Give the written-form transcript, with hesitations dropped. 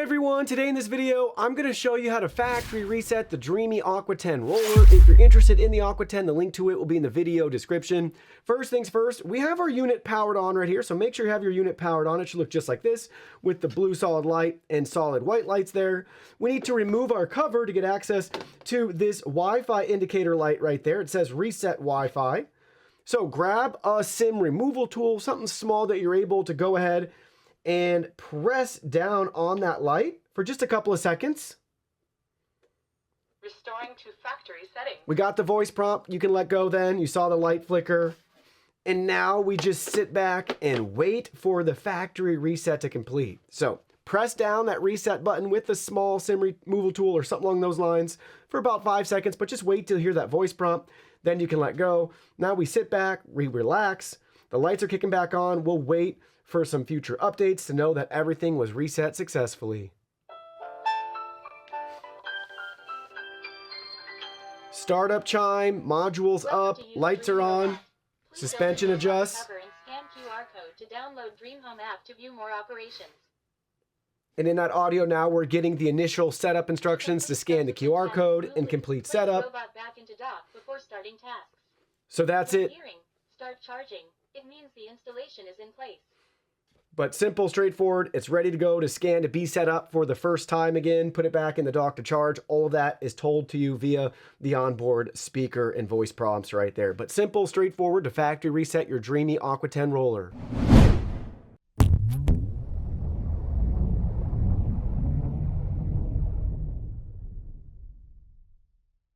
everyone, today in this video I'm going to show you how to factory reset the DREAME Aqua10 roller. If you're interested in the Aqua10, the link to it will be in the video description. First things first, we have our unit powered on right here, so make sure you have your unit powered on. It should look just like this with the blue solid light and solid white lights there. We need to remove our cover to get access to this Wi-Fi indicator light right there. It says reset Wi-Fi. So grab a SIM removal tool, something small that you're able to go ahead and press down on that light for just a couple of seconds. Restoring to factory settings. We got the voice prompt. You can let go then. You saw the light flicker. And now we just sit back and wait for the factory reset to complete. So press down that reset button with the small SIM removal tool or something along those lines for about 5 seconds, but just wait till you hear that voice prompt. Then you can let go. Now we sit back, we relax. The lights are kicking back on. We'll wait for some future updates to know that everything was reset successfully. Startup chime, modules up, lights are on, suspension adjusts. Cover and scan QR code to download Dream Home app to view more operations. And in that audio now, we're getting the initial setup instructions to scan the QR code and complete setup. Robot back into dock before starting tasks. So that's it. Hearing, start charging. It means the installation is in place. But simple, straightforward. It's ready to go to scan to be set up for the first time again. Put it back in the dock to charge. All of that is told to you via the onboard speaker and voice prompts right there. But simple, straightforward to factory reset your DREAME Aqua10 roller.